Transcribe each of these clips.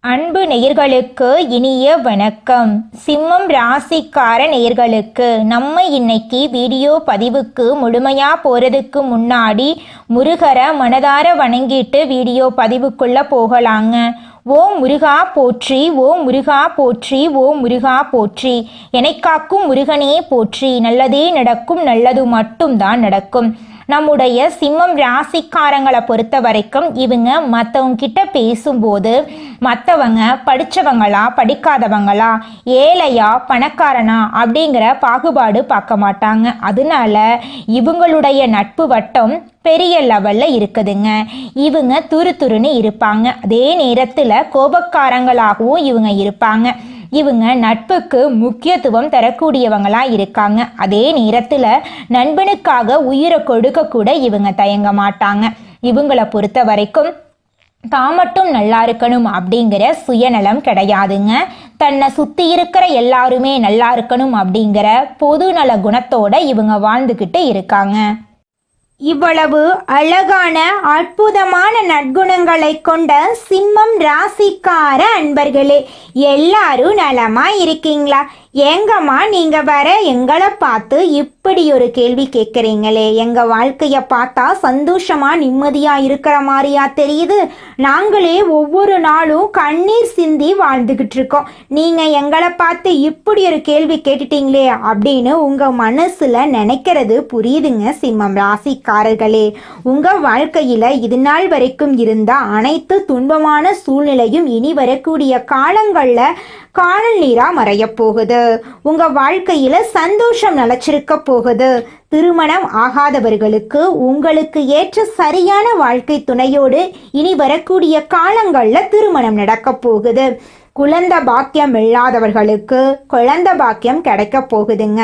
அன்பு நேயர்களுக்கு இனிய வணக்கம். சிம்மம் ராசிக்கார நேயர்களுக்கு நம்ம இன்னைக்கு வீடியோ பதிவுக்கு முழுமையா போறதுக்கு முன்னாடி முருகரை மனதார வணங்கிட்டு வீடியோ பதிவுக்குள்ள போகலாங்க. ஓ முருகா போற்றி, ஓ முருகா போற்றி, ஓ முருகா போற்றி, எனக்காக்கும் முருகனே போற்றி, நல்லதே நடக்கும், நல்லது மட்டும்தான் நடக்கும். நம்முடைய சிம்மம் ராசிக்காரங்களை பொறுத்த வரைக்கும் இவங்க மற்றவங்க கிட்ட பேசும்போது மற்றவங்க படித்தவங்களா படிக்காதவங்களா ஏழையா பணக்காரனா அப்படிங்கிற பாகுபாடு பார்க்க மாட்டாங்க. அதனால இவங்களுடைய நட்பு வட்டம் பெரிய லெவலில் இருக்குதுங்க. இவங்க துருதுருன்னு இருப்பாங்க. அதே நேரத்தில் கோபக்காரங்களாகவும் இவங்க இருப்பாங்க. இவங்க நட்புக்கு முக்கியத்துவம் தரக்கூடியவங்களா இருக்காங்க. அதே நேரத்தில் நண்பனுக்காக உயிரை கொடுக்க கூட இவங்க தயங்க மாட்டாங்க. இவங்களை பொறுத்த வரைக்கும் தான் மட்டும் நல்லா இருக்கணும் அப்படிங்கிற சுயநலம் கிடையாதுங்க. தன்னை சுற்றி இருக்கிற எல்லாருமே நல்லா இருக்கணும் அப்படிங்கிற பொதுநல குணத்தோட இவங்க வாழ்ந்துக்கிட்டு இருக்காங்க. இவ்வளவு அழகான அற்புதமான நற்குணங்களை கொண்ட சிம்மம் ராசிக்கார அன்பர்களே, எல்லாரும் நலமா இருக்கீங்களா? ஏங்கம்மா நீங்க வர எங்களை பார்த்து இப்படி ஒரு கேள்வி கேட்குறீங்களே? எங்க வாழ்க்கைய பார்த்தா சந்தோஷமா நிம்மதியா இருக்கிற மாதிரியா தெரியுது. நாங்களே ஒவ்வொரு நாளும் கண்ணீர் சிந்தி வாழ்ந்துகிட்டு இருக்கோம். நீங்க எங்களை பார்த்து இப்படி ஒரு கேள்வி கேட்டுட்டீங்களே அப்படின்னு உங்க மனசுல நினைக்கிறது புரியுதுங்க. சிம்மம் ராசிக்காரர்களே, உங்க வாழ்க்கையில இது நாள் வரைக்கும் இருந்த அனைத்து துன்பமான சூழ்நிலையும் இனி வரக்கூடிய காலங்கள்ல காணல் நீரா மறைய போகுது. உங்க வாழ்க்கையில சந்தோஷம் நிலைச்சிருக்க போகுது. திருமணம் ஆகாதவர்களுக்கு உங்களுக்கு ஏற்ற சரியான வாழ்க்கை துணையோடு இனி வரக்கூடிய காலங்கள்ல திருமணம் நடக்க போகுது. குழந்தை பாக்கியம் இல்லாதவர்களுக்கு குழந்தை பாக்கியம் கிடைக்க போகுதுங்க.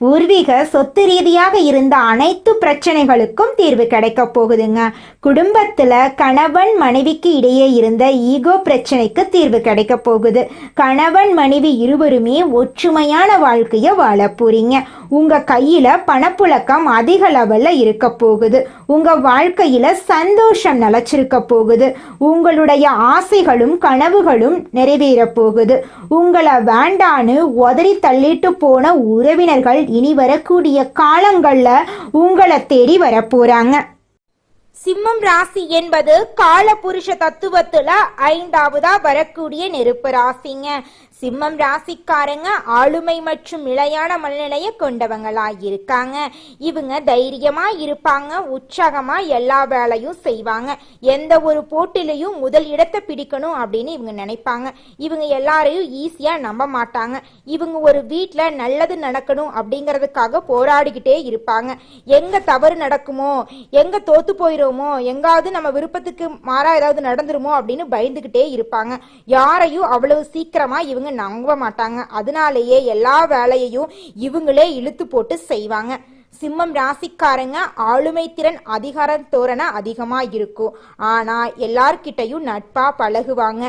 பூர்வீக சொத்து ரீதியாக இருந்த அனைத்து பிரச்சனைகளுக்கும் தீர்வு கிடைக்க போகுதுங்க. குடும்பத்துல கணவன் மனைவிக்கு இடையே இருந்த ஈகோ பிரச்சனைக்கு தீர்வு கிடைக்க போகுது. கணவன் மனைவி இருவருமே ஒற்றுமையான வாழ்க்கைய வாழ போறீங்க. உங்க கையில பணப்புழக்கம் அதிக லெவல்ல இருக்க போகுது. உங்க வாழ்க்கையில சந்தோஷம் நிலைச்சிருக்க போகுது. உங்களுடைய ஆசைகளும் கனவுகளும் நிறைவேற போகுது. உங்களை வேண்டான்னு உதறி தள்ளிட்டு போன உறவினர்கள் இனி வரக்கூடிய காலங்கள்ல உங்களை தேடி வர போறாங்க. சிம்மம் ராசி என்பது கால புருஷ தத்துவத்துல 5வதா வரக்கூடிய நெருப்பு ராசிங்க. சிம்மம் ராசிக்காரங்க ஆளுமை மற்றும் நிலையான மனநிலையை கொண்டவங்களா இருக்காங்க. இவங்க தைரியமா இருப்பாங்க. உற்சாகமா எல்லா வேலையும் செய்வாங்க. எந்த ஒரு போட்டிலையும் முதல் இடத்தை பிடிக்கணும் அப்படின்னு இவங்க நினைப்பாங்க. இவங்க எல்லாரையும் ஈஸியா நம்ப மாட்டாங்க. இவங்க ஒரு வீட்டுல நல்லது நடக்கணும் அப்படிங்கறதுக்காக போராடிக்கிட்டே இருப்பாங்க. எங்க தவறு நடக்குமோ, எங்க தோத்து போயிரோமோ, எங்காவது நம்ம விருப்பத்துக்கு மாறா ஏதாவது நடந்துருமோ அப்படின்னு பயந்துகிட்டே இருப்பாங்க. யாரையும் அவ்வளவு சீக்கிரமா இவங்க நம்ப மாட்டாங்க. அதனாலேயே எல்லா வேலையையும் இவங்களே இழுத்து போட்டு செய்வாங்க. சிம்மம் ராசிக்காரங்க ஆளுமை திறன் அதிகார தோரணை அதிகமா இருக்கும். ஆனா எல்லார்கிட்டையும் நட்பா பழகுவாங்க.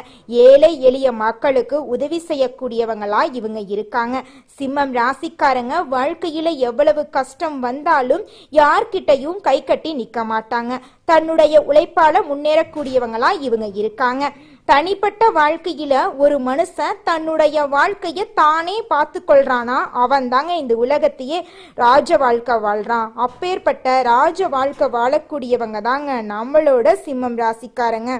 ஏழை எளிய மக்களுக்கு உதவி செய்யக்கூடியவங்களா இவங்க இருக்காங்க. சிம்மம் ராசிக்காரங்க வாழ்க்கையில எவ்வளவு கஷ்டம் வந்தாலும் யார்கிட்டையும் கை கட்டி நிக்க மாட்டாங்க. தன்னுடைய உழைப்பால முன்னேறக்கூடியவங்களா இவங்க இருக்காங்க. தனிப்பட்ட வாழ்க்கையில ஒரு மனுஷன் தன்னுடைய வாழ்க்கைய தானே பார்த்து கொள்றானா அவன் தாங்க இந்த உலகத்தையே ராஜ வாழ்க்கை வாழ்றான். அப்பேற்பட்ட ராஜ வாழ்க்கை வாழக்கூடியவங்க தாங்க நம்மளோட சிம்மம் ராசிக்காரங்க.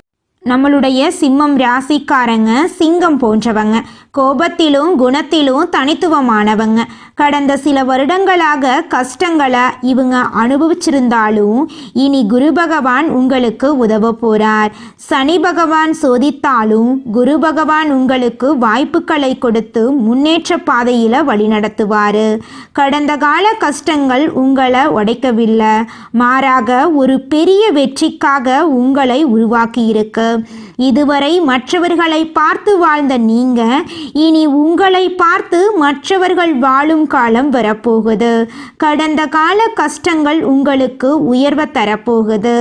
நம்மளுடைய சிம்மம் ராசிக்காரங்க சிங்கம் போன்றவங்க. கோபத்திலும் குணத்திலும் தனித்துவமானவங்க. கடந்த சில வருடங்களாக கஷ்டங்களை இவங்க அனுபவிச்சிருந்தாலும் இனி குரு பகவான் உங்களுக்கு உதவ போறார். சனி பகவான் சோதித்தாலும் குரு பகவான் உங்களுக்கு வாய்ப்புகளை கொடுத்து முன்னேற்ற பாதையில வழிநடத்துவாரு. கடந்த கால கஷ்டங்கள் உங்களை உடைக்கவில்லை, மாறாக ஒரு பெரிய வெற்றிக்காக உங்களை உருவாக்கி இருக்கு. இதுவரை மற்றவர்களை பார்த்து வாழ்ந்த நீங்க இனி உங்களை பார்த்து மற்றவர்கள் வாழும் காலம் வரப்போகுது. கடந்த கால கஷ்டங்கள் உங்களுக்கு உயர்வை தரப்போகுது.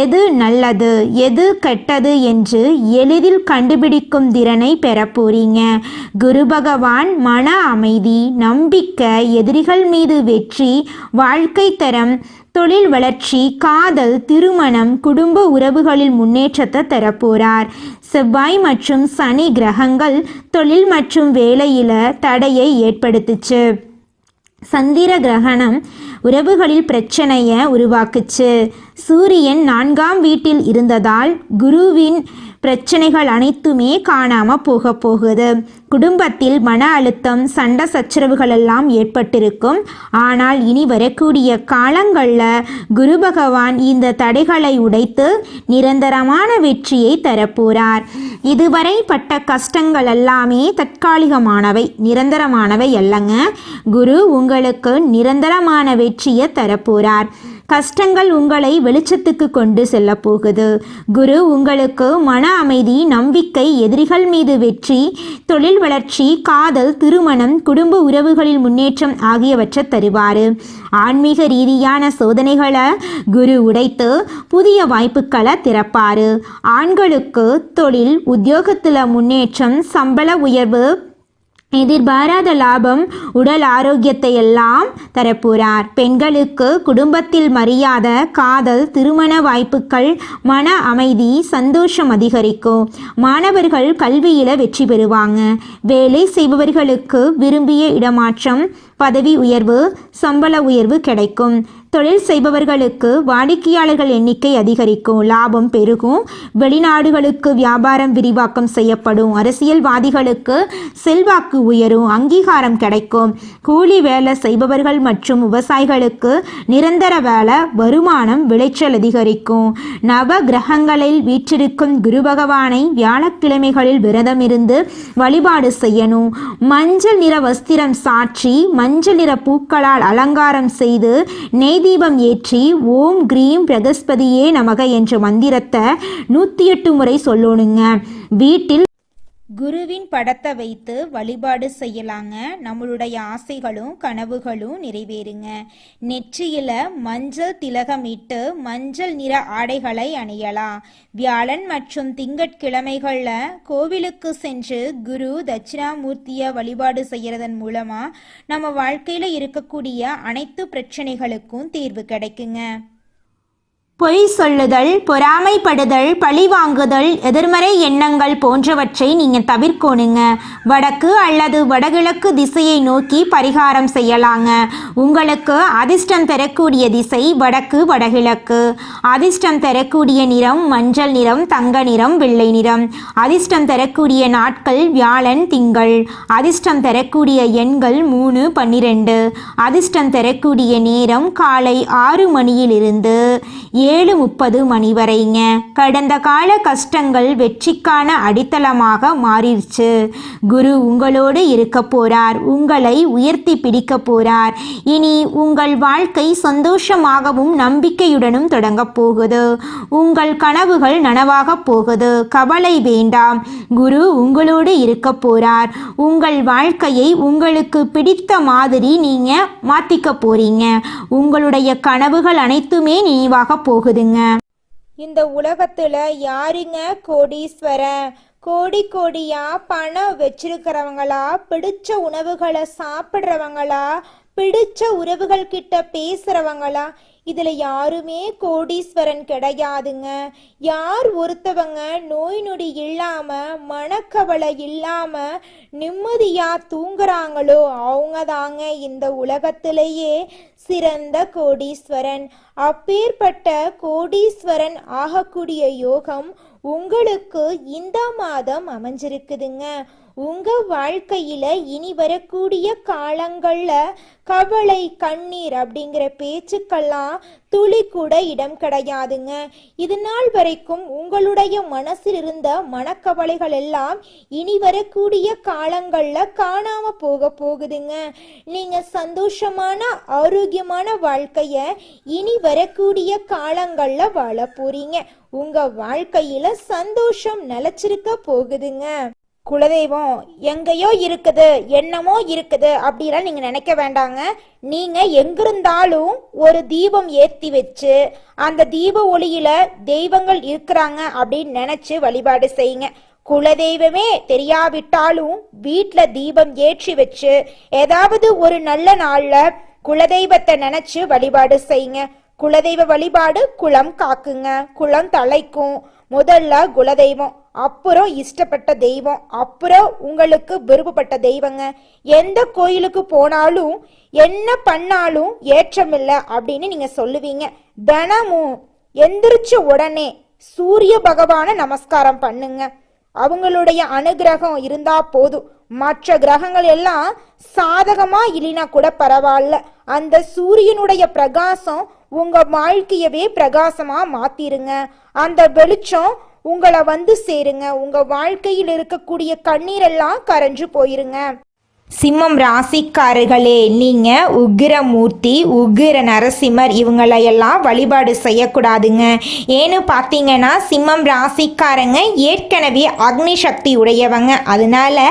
எது நல்லது எது கெட்டது என்று எளிதில் கண்டுபிடிக்கும் திறனை பெற போறீங்க. குரு பகவான் மன அமைதி, நம்பிக்கை, எதிரிகள் மீது வெற்றி, வாழ்க்கை தரம், தொழில் வளர்ச்சி, காதல், திருமணம், குடும்ப உறவுகளில் முன்னேற்றத்தை தரப்போறார். செவ்வாய் மற்றும் சனி கிரகங்கள் தொழில் மற்றும் வேலையில தடையை ஏற்படுத்துச்சு. சந்திர கிரகணம் உறவுகளில் பிரச்சனையை உருவாக்குச்சு. சூரியன் 4ஆம் வீட்டில் இருந்ததால் குருவின் பிரச்சனைகள் அனைத்துமே காணாம போகுது. குடும்பத்தில் மன அழுத்தம், சண்டை சச்சரவுகள் எல்லாம் ஏற்பட்டிருக்கும். ஆனால் இனி வரக்கூடிய காலங்களில் குரு பகவான் இந்த தடைகளை உடைத்து நிரந்தரமான வெற்றியை தரப்போறார். இதுவரை பட்ட கஷ்டங்கள் எல்லாமே தற்காலிகமானவை, நிரந்தரமானவை அல்லங்க. குரு உங்களுக்கு நிரந்தரமான வெற்றியை தரப்போறார். கஷ்டங்கள் உங்களை வெளிச்சத்துக்கு கொண்டு செல்ல போகுது. குரு உங்களுக்கு மன அமைதி, நம்பிக்கை, எதிரிகள் மீது வெற்றி, தொழில் வளர்ச்சி, காதல், திருமணம், குடும்ப உறவுகளில் முன்னேற்றம் ஆகியவற்றை தருவார். ஆன்மீக ரீதியான சோதனைகளை குரு உடைத்து புதிய வாய்ப்புகளை திறப்பார். ஆண்களுக்கு தொழில், உத்தியோகத்தில் முன்னேற்றம், சம்பள உயர்வு, எதிர்பாராத லாபம், உடல் ஆரோக்கியத்தை எல்லாம் தரப்போறார். பெண்களுக்கு குடும்பத்தில் மரியாதை, காதல், திருமண வாய்ப்புகள், மன அமைதி, சந்தோஷம் அதிகரிக்கும். மாணவர்கள் கல்வியில் வெற்றி பெறுவாங்க. வேலை செய்பவர்களுக்கு விரும்பிய இடமாற்றம், பதவி உயர்வு, சம்பள உயர்வு கிடைக்கும். தொழில் செய்பவர்களுக்கு வாடிக்கையாளர்கள் எண்ணிக்கை அதிகரிக்கும், லாபம் பெருகும். வெளிநாடுகளுக்கு வியாபாரம் விரிவாக்கம் செய்யப்படும். அரசியல்வாதிகளுக்கு செல்வாக்கு உயரும், அங்கீகாரம் கிடைக்கும். கூலி வேலை செய்பவர்கள் மற்றும் விவசாயிகளுக்கு நிரந்தர வேலை, வருமானம், விளைச்சல் அதிகரிக்கும். நவ கிரகங்களில் வீற்றிருக்கும் குரு பகவானை வியாழக்கிழமைகளில் விரதம் இருந்து வழிபாடு செய்யணும். மஞ்சள் நிற வஸ்திரம் சாற்றி மஞ்சள் நிற பூக்களால் அலங்காரம் செய்து நெய் தீபம் ஏற்றி ஓம் கிரீம் பிரகஸ்பதியே நமக என்ற மந்திரத்தை 108 முறை சொல்லணுங்க. வீட்டில் குருவின் படத்தை வைத்து வழிபாடு செய்யலாங்க. நம்மளுடைய ஆசைகளும் கனவுகளும் நிறைவேறுங்க. நெற்றியில மஞ்சள் திலகம் இட்டு மஞ்சள் நிற ஆடைகளை அணியலாம். வியாழன் மற்றும் திங்கட்கிழமைகளில் கோவிலுக்கு சென்று குரு தட்சிணாமூர்த்தியை வழிபாடு செய்யறதன் மூலமா நம்ம வாழ்க்கையில இருக்கக்கூடிய அனைத்து பிரச்சனைகளுக்கும் தீர்வு கிடைக்குங்க. பொய் சொல்லுதல், பொறாமைப்படுதல், பழி வாங்குதல், எதிர்மறை எண்ணங்கள் போன்றவற்றை நீங்கள் தவிர்க்கணுங்க. வடக்கு அல்லது வடகிழக்கு திசையை நோக்கி பரிகாரம் செய்யலாங்க. உங்களுக்கு அதிர்ஷ்டம் தரக்கூடிய திசை வடக்கு, வடகிழக்கு. அதிர்ஷ்டம் தரக்கூடிய நிறம் மஞ்சள் நிறம், தங்க நிறம், வெள்ளை நிறம். அதிர்ஷ்டம் தரக்கூடிய நாட்கள் வியாழன், திங்கள். அதிர்ஷ்டம் தரக்கூடிய எண்கள் 3, 12. அதிர்ஷ்டம் தரக்கூடிய நேரம் காலை 6 மணியிலிருந்து 7:30 மணி வரைங்க. கடந்த கால கஷ்டங்கள் வெற்றிக்கான அடித்தளமாக மாறிடுச்சு. குரு உங்களோடு இருக்க போறார், உங்களை உயர்த்தி பிடிக்க போறார். இனி உங்கள் வாழ்க்கை சந்தோஷமாகவும் நம்பிக்கையுடனும் தொடங்க போகுது. உங்கள் கனவுகள் நனவாக போகுது. கவலை வேண்டாம், குரு உங்களோடு இருக்க போறார். உங்கள் வாழ்க்கையை உங்களுக்கு பிடித்த மாதிரி நீங்க மாத்திக்க போறீங்க. உங்களுடைய கனவுகள் அனைத்துமே நினைவாக போகுதுங்க. இந்த உலகத்துல யாருங்க கோடீஸ்வரன்? கோடி கோடியா பணம் வச்சிருக்கிறவங்களா, பிடிச்ச உணவுகளை சாப்பிட்றவங்களா, பிடிச்ச உறவுகள் கிட்ட பேசுறவங்களா? இதுல யாருமே கோடீஸ்வரன் கிடையாதுங்க. யார் ஒருத்தவங்க நோய் நொடி இல்லாம, மனக்கவலை இல்லாம நிம்மதியா தூங்குறாங்களோ அவங்க தாங்க இந்த உலகத்திலேயே சிறந்த கோடீஸ்வரன். அப்பேற்பட்ட கோடீஸ்வரன் ஆகக்கூடிய யோகம் உங்களுக்கு இந்த மாதம் அமைஞ்சிருக்குதுங்க. உங்க வாழ்க்கையில இனி வரக்கூடிய காலங்கள்ல கவலை, கண்ணீர் அப்படிங்கிற பேச்சுக்கெல்லாம் துளி கூட இடம் கிடையாதுங்க. இது நாள் வரைக்கும் உங்களுடைய மனசில் இருந்த மனக்கவலைகள் எல்லாம் இனி வரக்கூடிய காலங்கள்ல காணாம போகுதுங்க. நீங்க சந்தோஷமான ஆரோக்கியமான வாழ்க்கைய இனி வரக்கூடிய காலங்கள்ல வாழ போறீங்க. உங்க வாழ்க்கையில சந்தோஷம் நிலைச்சிருக்க போகுதுங்க. குலதெய்வம் எங்கேயோ இருக்குது, என்னமோ இருக்குது அப்படிலாம் நீங்க நினைக்க வேண்டாங்க. நீங்க எங்கிருந்தாலும் ஒரு தீபம் ஏற்றி வச்சு அந்த தீப ஒளியில தெய்வங்கள் இருக்கிறாங்க அப்படின்னு நினைச்சு வழிபாடு செய்யுங்க. குலதெய்வமே தெரியாவிட்டாலும் வீட்டில் தீபம் ஏற்றி வச்சு ஏதாவது ஒரு நல்ல நாள்ல குலதெய்வத்தை நினைச்சு வழிபாடு செய்யுங்க. குலதெய்வ வழிபாடு குலம் காக்குங்க, குலம் தலைக்கும். முதல்ல குலதெய்வம், அப்புறம் இஷ்டப்பட்ட தெய்வம், அப்புறம் உங்களுக்கு விருப்பப்பட்ட தெய்வங்க. எந்த கோயிலுக்கு போனாலும் என்ன பண்ணாலும் ஏற்றமில்லை அப்படின்னு நீங்க சொல்லுவீங்க. தினமும் எந்திரிச்ச உடனே சூரிய பகவான நமஸ்காரம் பண்ணுங்க. அவங்களுடைய அனுகிரகம் இருந்தா போதும். மற்ற கிரகங்கள் எல்லாம் சாதகமா இல்லைனா கூட பரவாயில்ல, அந்த சூரியனுடைய பிரகாசம் உங்க வாழ்க்கையவே பிரகாசமா மாத்திருங்க. அந்த வெளிச்சம் உங்களை வந்து சேருங்க. உங்க வாழ்க்கையில் இருக்கக்கூடிய கண்ணீரெல்லாம் கரைஞ்சு போயிருங்க. சிம்மம் ராசிக்காரர்களே, நீங்க உக்கிரமூர்த்தி, உக்கிர நரசிம்மர் இவங்களையெல்லாம் வழிபாடு செய்யக்கூடாதுங்க. ஏன்னு பார்த்தீங்கன்னா சிம்மம் ராசிக்காரங்க ஏற்கனவே அக்னி சக்தி உடையவங்க. அதனால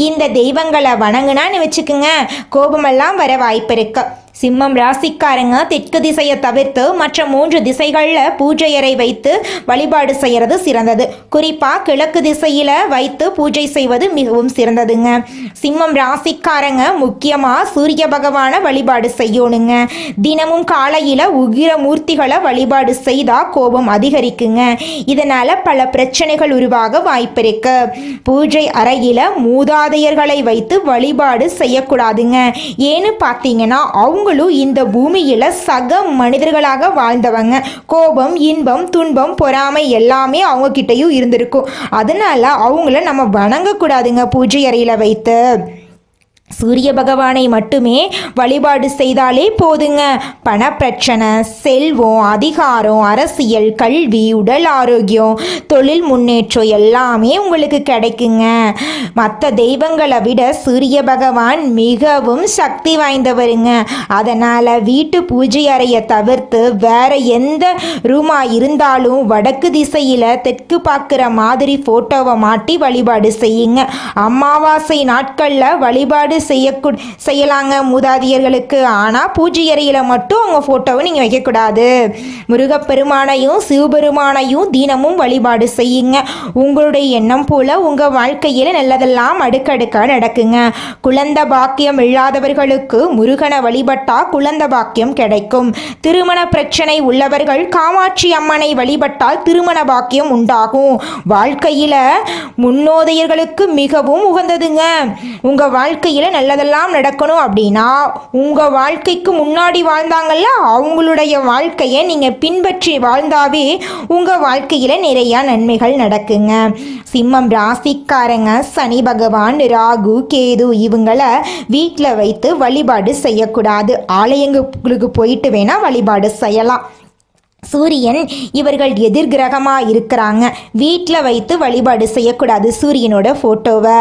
இந்த தெய்வங்களை வணங்குனான்னு வச்சுக்கோங்க, கோபமெல்லாம் வர வாய்ப்பு இருக்கு. சிம்மம் ராசிக்காரங்க தெற்கு திசையை தவிர்த்து மற்ற 3 திசைகளில் பூஜை அறை வைத்து வழிபாடு செய்கிறது சிறந்தது. குறிப்பாக கிழக்கு திசையில் வைத்து பூஜை செய்வது மிகவும் சிறந்ததுங்க. சிம்மம் ராசிக்காரங்க முக்கியமாக சூரிய பகவானை வழிபாடு செய்யணுங்க. தினமும் காலையில் உகிர மூர்த்திகளை வழிபாடு செய்தால் கோபம் அதிகரிக்குங்க. இதனால் பல பிரச்சனைகள் உருவாக வாய்ப்பு இருக்கு. பூஜை அறையில் மூதாதையர்களை வைத்து வழிபாடு செய்யக்கூடாதுங்க. ஏன்னு பார்த்தீங்கன்னா அவங்களும் இந்த பூமியில சக மனிதர்களாக வாழ்ந்தவங்க. கோபம், இன்பம், துன்பம், பொறாமை எல்லாமே அவங்க கிட்டயும் இருந்திருக்கும். அதனால அவங்கள நம்ம வணங்கக்கூடாதுங்க பூஜை அறையில வைத்து. சூரிய பகவானை மட்டுமே வழிபாடு செய்தாலே போதுங்க. பணப்பிரச்சனை, செல்வம், அதிகாரம், அரசியல், கல்வி, உடல் ஆரோக்கியம், தொழில் முன்னேற்றம் எல்லாமே உங்களுக்கு கிடைக்குங்க. மற்ற தெய்வங்களை விட சூரிய பகவான் மிகவும் சக்தி வாய்ந்தவருங்க. அதனால் வீட்டு பூஜை அறையை தவிர்த்து வேற எந்த ரூமா இருந்தாலும் வடக்கு திசையில் தெற்கு பார்க்குற மாதிரி ஃபோட்டோவை மாட்டி வழிபாடு செய்யுங்க. அமாவாசை நாட்களில் வழிபாடு செய்யலாங்க மூதாதையர்களுக்கு. ஆனால் பூஜை அறையில் மட்டும் அவங்க ஃபோட்டோவை நீங்கள் வைக்கக்கூடாது. முருகப்பெருமானையும் சிவபெருமானையும் தினமும் வழிபாடு செய்யுங்க. உங்களுடைய எண்ணம் போல உங்கள் வாழ்க்கையில் நல்லதெல்லாம் அடுக்கடுக்காக நடக்குங்க. குழந்தை பாக்கியம் இல்லாதவர்களுக்கு முருகனை வழிபட்டால் குழந்தை பாக்கியம் கிடைக்கும். திருமண பிரச்சனை உள்ளவர்கள் காமாட்சி அம்மனை வழிபட்டால் திருமண பாக்கியம் உண்டாகும். வாழ்க்கையில் முன்னோதையர்களுக்கு மிகவும் உகந்ததுங்க. உங்கள் வாழ்க்கையில் நல்லதெல்லாம் நடக்கணும் அப்படின்னா உங்கள் வாழ்க்கைக்கு முன்னாடி வாழ்ந்தாங்கல்ல அவங்களுடைய வாழ்க்கையை நீங்கள் பின்பற்றி வாழ்ந்தாவே உங்கள் வாழ்க்கையில் நிறையா நன்மைகள் நடக்குங்க. சிம்மம் ராசிக்காரங்க சனி பகவான், ராகு, கேது இவங்களை வீட்டில் வைத்து வழிபாடு செய்யக்கூடாது. ஆலயங்களுக்கு போயிட்டு வேணால் வழிபாடு செய்யலாம். சூரியன் இவர்கள் எதிர்கிரகமாக இருக்கிறாங்க. வீட்டில் வைத்து வழிபாடு செய்யக்கூடாது. சூரியனோட ஃபோட்டோவை,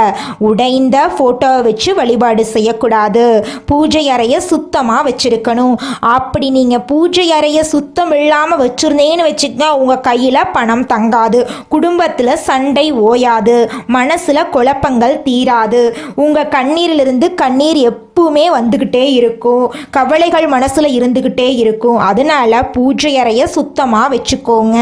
உடைந்த ஃபோட்டோவை வச்சு வழிபாடு செய்யக்கூடாது. பூஜை அறையை சுத்தமாக வச்சுருக்கணும். அப்படி நீங்கள் பூஜை அறையை சுத்தம் இல்லாமல் வச்சுருந்தேன்னு வச்சுக்கோங்க, உங்கள் கையில் பணம் தங்காது, குடும்பத்தில் சண்டை ஓயாது, மனசில் குழப்பங்கள் தீராது, உங்கள் கண்ணீரிலிருந்து கண்ணீர் எப்பவுமே வந்துக்கிட்டே இருக்கும், கவலைகள் மனசில் இருந்துக்கிட்டே இருக்கும். அதனால் பூஜை அறையை சுத்தமாக வச்சுக்கோங்க.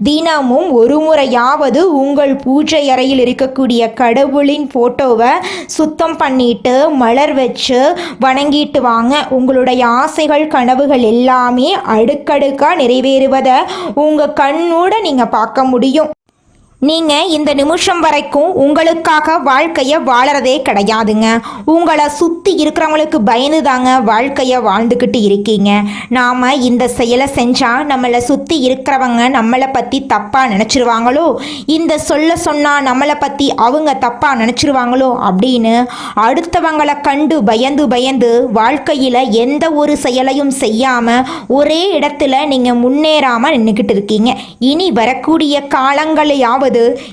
தினமும் ஒரு முறையாவது உங்கள் பூஜை அறையில் இருக்கக்கூடிய கடவுளின் ஃபோட்டோவை சுத்தம் பண்ணிட்டு மலர் வச்சு வணங்கிட்டு வாங்க. உங்களுடைய ஆசைகள், கனவுகள் எல்லாமே அடுக்கடுக்காக நிறைவேறுவதை உங்கள் கண்ணோட நீங்கள் பார்க்க முடியும். நீங்கள் இந்த நிமிஷம் வரைக்கும் உங்களுக்காக வாழ்க்கையை வாழறதே கிடையாதுங்க. உங்களை சுற்றி இருக்கிறவங்களுக்கு பயந்து தாங்க வாழ்க்கையை வாழ்ந்துக்கிட்டு இருக்கீங்க. நாம் இந்த செயலை செஞ்சால் நம்மளை சுற்றி இருக்கிறவங்க நம்மளை பற்றி தப்பாக நினச்சிருவாங்களோ, இந்த சொன்னால் நம்மளை பற்றி அவங்க தப்பாக நினச்சிருவாங்களோ அப்படின்னு அடுத்தவங்களை கண்டு பயந்து பயந்து வாழ்க்கையில் எந்த ஒரு செயலையும் செய்யாமல் ஒரே இடத்துல நீங்கள் முன்னேறாமல் நின்றுக்கிட்டு இருக்கீங்க. இனி வரக்கூடிய காலங்களையாவது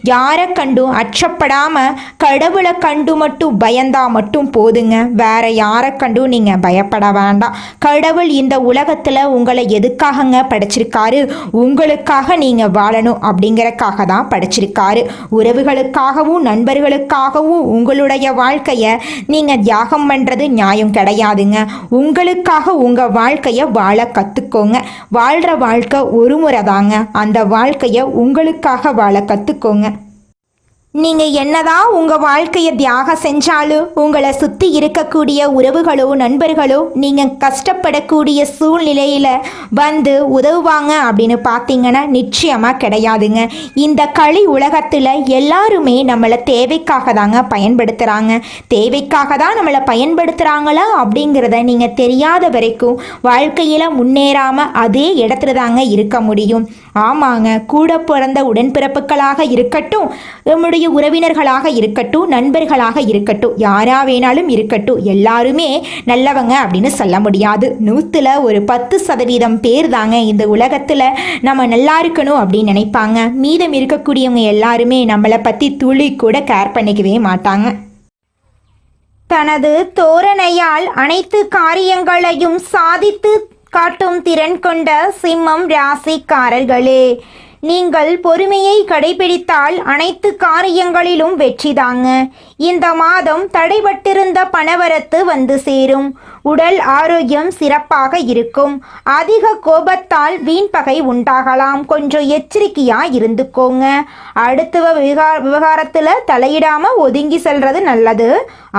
யாரை கண்டும் அச்சப்படாம கடவுளை கண்டு மட்டும் பயந்தா மட்டும் போதுங்க. வேற யாரை கண்டும் நீங்க பயப்பட வேண்டாம். கடவுள் இந்த உலகத்துல உங்களை எதுக்காகங்க படைச்சிருக்காரு? உங்களுக்காக நீங்க வாழணும் அப்படிங்கறக்காக தான் படைச்சிருக்காரு. உறவுகளுக்காகவும் நண்பர்களுக்காகவும் உங்களுடைய வாழ்க்கைய நீங்க தியாகம் பண்றது நியாயம் கிடையாதுங்க. உங்களுக்காக உங்க வாழ்க்கைய வாழ கத்துக்கோங்க. வாழ்ற வாழ்க்கை ஒரு முறை தாங்க. அந்த வாழ்க்கைய உங்களுக்காக வாழ கத்துக்கோங்க. நீங்க என்னதான் உங்க வாழ்க்கையை தியாகம் செஞ்சாலும் உங்களை சுத்தி இருக்கக்கூடிய உறவுகளோ நண்பர்களோ நீங்க கஷ்டப்படக்கூடிய சூழ்நிலையில வந்து உதவுவாங்க அப்படின்னு பார்த்தீங்கன்னா நிச்சயமா கிடையாதுங்க. இந்த களி உலகத்துல எல்லாருமே நம்மளை தேவைக்காக தாங்க பயன்படுத்துறாங்க. தேவைக்காக தான் நம்மளை பயன்படுத்துறாங்களா அப்படிங்கிறத நீங்க தெரியாத வரைக்கும் வாழ்க்கையில முன்னேறாம அதே இடத்துல தாங்க இருக்க முடியும். ஆமாங்க, கூட பிறந்த உடன்பிறப்புகளாக இருக்கட்டும், நம்முடைய உறவினர்களாக இருக்கட்டும், நண்பர்களாக இருக்கட்டும், யாரா வேணாலும் இருக்கட்டும், எல்லாருமே நல்லவங்க அப்படின்னு சொல்ல முடியாது. 100ல் ஒரு 10% பேர் தாங்க இந்த உலகத்தில் நம்ம நல்லா இருக்கணும் அப்படின்னு நினைப்பாங்க. மீதம் இருக்கக்கூடியவங்க எல்லாருமே நம்மளை பற்றி துளி கூட கேர் பண்ணிக்கவே மாட்டாங்க. தனது தோரணையால் அனைத்து காரியங்களையும் சாதித்து காட்டும் திறன் கொண்ட சிம்மம் ராசிக்காரர்களே, நீங்கள் பொறுமையை கடைபிடித்தால் அனைத்து காரியங்களிலும் வெற்றிதாங்க. இந்த மாதம் தடைபட்டிருந்த பணவரத்து வந்து சேரும். உடல் ஆரோக்கியம் சிறப்பாக இருக்கும். அதிக கோபத்தால் வீண் பகை உண்டாகலாம். கொஞ்சம் எச்சரிக்கையா இருந்துக்கோங்க. அடுத்த விவகாரத்தில் தலையிடாம ஒதுங்கி செல்றது நல்லது.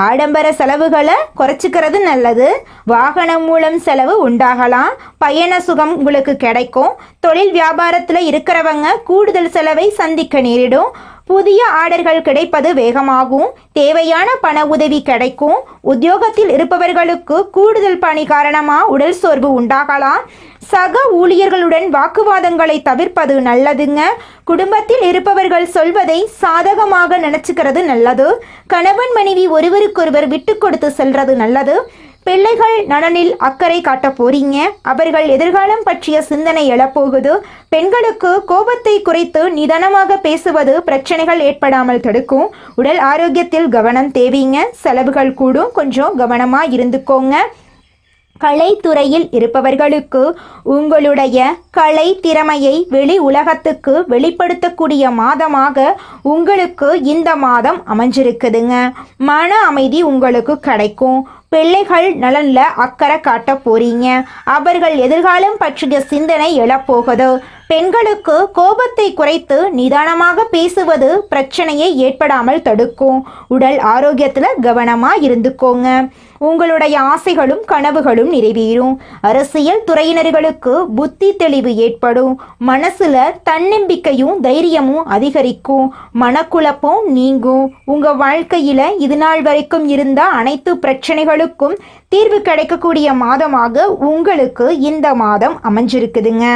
ஆடம்பர செலவுகளை குறைச்சிக்கிறது நல்லது. வாகனம் மூலம் செலவு உண்டாகலாம். பயண சுகம் உங்களுக்கு கிடைக்கும். தொழில் வியாபாரத்தில் இருக்கிறவங்க கூடுதல் செலவை சந்திக்க நேரிடும். புதிய ஆர்டர்கள் கிடைப்பது வேகமாகும். தேவையான பண உதவி கிடைக்கும். உத்தியோகத்தில் இருப்பவர்களுக்கு கூடுதல் பணி காரணமாக உடல் சோர்வு உண்டாகலாம். சக ஊழியர்களுடன் வாக்குவாதங்களை தவிர்ப்பது நல்லதுங்க. குடும்பத்தில் இருப்பவர்கள் சொல்வதை சாதகமாக நினைச்சுக்கிறது நல்லது. கணவன் மனைவி ஒருவருக்கொருவர் விட்டு கொடுத்து செல்றது நல்லது. பிள்ளைகள் நலனில் அக்கறை காட்ட போறீங்க. அவர்கள் எதிர்காலம் பற்றிய சிந்தனை எழப்போகுது. பெண்களுக்கு கோபத்தை குறைத்து நிதானமாக பேசுவது பிரச்சனைகள் ஏற்படாமல் தடுக்கும். உடல் ஆரோக்கியத்தில் கவனம் தேவைங்க. செலவுகள் கூடும், கொஞ்சம் கவனமா இருந்துக்கோங்க. கலைத்துறையில் இருப்பவர்களுக்கு உங்களுடைய கலை திறமையை வெளி உலகத்துக்கு வெளிப்படுத்தக்கூடிய மாதமாக உங்களுக்கு இந்த மாதம் அமைஞ்சிருக்குதுங்க. மன அமைதி உங்களுக்கு கிடைக்கும். பிள்ளைகள் நலன்ல அக்கறை காட்ட போறீங்க. அவர்கள் எதிர்காலம் பற்றிய சிந்தனை எழப்போகுது. பெண்களுக்கு கோபத்தை குறைத்து நிதானமாக பேசுவது பிரச்சனையை ஏற்படாமல் தடுக்கும். உடல் ஆரோக்கியத்தில் கவனமாக இருந்துக்கோங்க. உங்களுடைய ஆசைகளும் கனவுகளும் நிறைவேறும். அரசியல் துறையினர்களுக்கு புத்தி தெளிவு ஏற்படும். மனசுல தன்னம்பிக்கையும் தைரியமும் அதிகரிக்கும். மனக்குழப்பம் நீங்கும். உங்க வாழ்க்கையில இது நாள் வரைக்கும் இருந்த அனைத்து பிரச்சனைகளுக்கும் தீர்வு கிடைக்கக்கூடிய மாதமாக உங்களுக்கு இந்த மாதம் அமைஞ்சிருக்குதுங்க.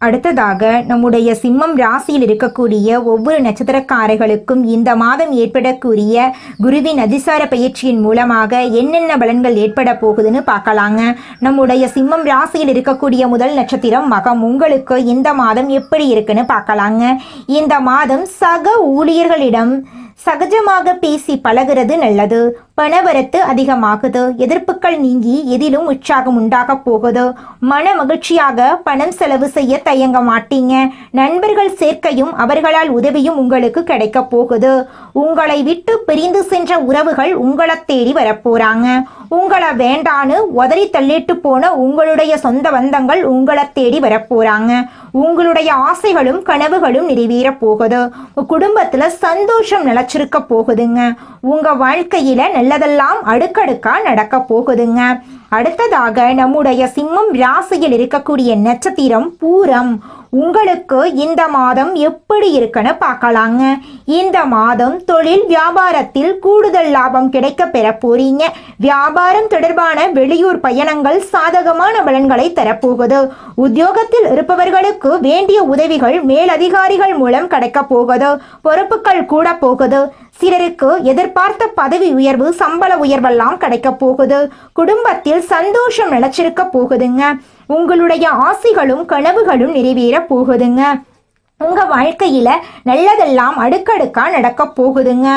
அடுத்ததாக நம்முடைய சிம்மம் ராசியில் இருக்கக்கூடிய ஒவ்வொரு நட்சத்திரக்காரர்களுக்கும் இந்த மாதம் ஏற்படக்கூடிய குருவின் அதிசார பயிற்சியின் மூலமாக என்னென்ன பலன்கள் ஏற்பட போகுதுன்னு பார்க்கலாங்க. நம்முடைய சிம்மம் ராசியில் இருக்கக்கூடிய முதல் நட்சத்திரம் மகம். உங்களுக்கு இந்த மாதம் எப்படி இருக்குன்னு பார்க்கலாங்க. இந்த மாதம் சக ஊழியர்களிடம் சகஜமாக பேசி பழகிறது நல்லது. பணவரத்து அதிகமாகுது. எதிர்ப்புகள் நீங்கி எதிலும் உற்சாகம் உண்டாக போகுது. மன மகிழ்ச்சியாக பணம் செலவு செய்ய தயங்க மாட்டீங்க. நண்பர்கள் சேர்க்கையும் அவர்களால் உதவியும் உங்களுக்கு கிடைக்க போகுது. உங்களை விட்டு பிரிந்து சென்ற உறவுகள் உங்களை தேடி வரப்போறாங்க. உங்களை வேண்டான்னு உதறி தள்ளிட்டு போன உங்களுடைய சொந்த பந்தங்கள் உங்களை தேடி வரப்போறாங்க. உங்களுடைய ஆசைகளும் கனவுகளும் நிறைவேற போகுது. குடும்பத்துல சந்தோஷம் நிலைச்சிருக்க போகுதுங்க. உங்க வாழ்க்கையில நல்லதெல்லாம் அடுக்கடுக்கா நடக்க போகுதுங்க. அடுத்ததாக நம்முடைய சிம்மம் ராசியில் இருக்கக்கூடிய நட்சத்திரம் பூரம். உங்களுக்கு இந்த மாதம் எப்படி இருக்குன்னு பார்க்கலாங்க. இந்த மாதம் தொழில் வியாபாரத்தில் கூடுதல் லாபம் கிடைக்க பெற போறீங்க. வியாபாரம் தொடர்பான வெளியூர் பயணங்கள் சாதகமான பலன்களை தரப்போகுது. உத்தியோகத்தில் இருப்பவர்களுக்கு வேண்டிய உதவிகள் மேலதிகாரிகள் மூலம் கிடைக்க போகுது. பொறுப்புகள் கூட போகுது. சிலருக்கு எதிர்பார்த்த பதவி உயர்வு, சம்பள உயர்வெல்லாம் கிடைக்க போகுது. குடும்பத்தில் சந்தோஷம் நிலைச்சிருக்க போகுதுங்க. உங்களுடைய ஆசைகளும் கனவுகளும் நிறைவேற போகுதுங்க. உங்க வாழ்க்கையில நல்லதெல்லாம் அடுக்கடுக்கா நடக்க போகுதுங்க.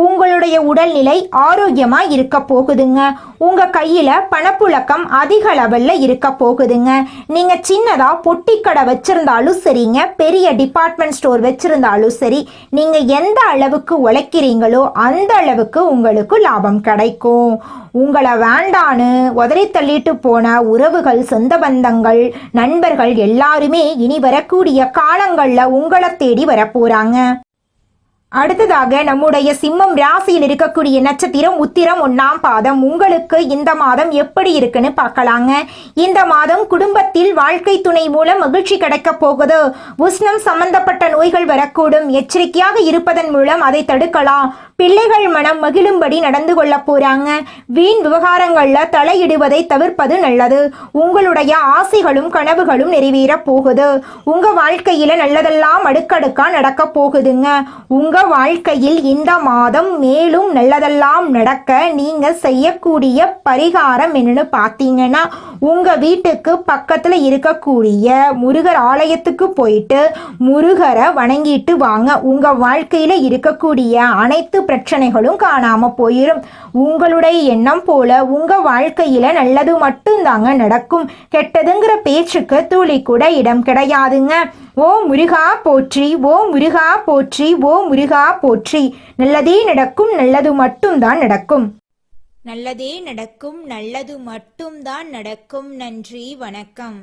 உங்களுடைய உடல்நிலை ஆரோக்கியமா இருக்க போகுதுங்க. உங்க கையில பணப்புழக்கம் அதிக லெவல்ல இருக்க போகுதுங்க. நீங்க சின்னதா பொட்டி கடை வச்சிருந்தாலும் சரிங்க, பெரிய டிபார்ட்மெண்ட் ஸ்டோர் வச்சிருந்தாலும் சரி, நீங்க எந்த அளவுக்கு உழைக்கிறீங்களோ அந்த அளவுக்கு உங்களுக்கு லாபம் கிடைக்கும். உங்களை வேண்டான்னு உதறி தள்ளிட்டு போன உறவுகள், சொந்த பந்தங்கள், நண்பர்கள் எல்லாருமே இனி வரக்கூடிய காலங்கள்ல உங்களை தேடி வரப்போறாங்க. அடுத்ததாக நம்முடைய சிம்மம் ராசியில் இருக்கக்கூடிய நட்சத்திரம் உத்திரம் 1ஆம் பாதம். உங்களுக்கு இந்த மாதம் எப்படி இருக்குன்னு பார்க்கலாங்க. இந்த மாதம் குடும்பத்தில் வாழ்க்கை துணை மூலம் மகிழ்ச்சி கிடைக்க போகுது. உஷ்ணம் சம்பந்தப்பட்ட நோய்கள் வரக்கூடும். எச்சரிக்கையாக இருப்பதன் மூலம் அதை தடுக்கலாம். பிள்ளைகள் மனம் மகிழும்படி நடந்து கொள்ள போறாங்க. வீண் விவகாரங்கள்ல தலையிடுவதை தவிர்ப்பது நல்லது. உங்களுடைய ஆசைகளும் கனவுகளும் நிறைவேற போகுது. உங்க வாழ்க்கையில நல்லதெல்லாம் அடுக்கடுக்கா நடக்க போகுதுங்க. உங்க வாழ்க்கையில் இந்த மாதம் மேலும் நல்லதெல்லாம் நடக்க நீங்க செய்யக்கூடிய பரிகாரம் என்னன்னு பார்த்தீங்கன்னா, உங்க வீட்டுக்கு பக்கத்துல இருக்கக்கூடிய முருகர் ஆலயத்துக்கு போயிட்டு முருகரை வணங்கிட்டு வாங்க. உங்க வாழ்க்கையில இருக்கக்கூடிய அனைத்து பிரச்சனைகளும் காணாம போயிடும். உங்களுடைய எண்ணம் போல உங்க வாழ்க்கையில நல்லது மட்டும்தாங்க நடக்கும். கெட்டதுங்கிற பேச்சுக்கு துளி கூட இடம் கிடையாதுங்க. ஓ முருகா போற்றி, ஓ முருகா போற்றி, ஓ முருகா போற்றி. நல்லதே நடக்கும், நல்லது மட்டும்தான் நடக்கும். நல்லதே நடக்கும், நல்லது மட்டும்தான் நடக்கும். நன்றி, வணக்கம்.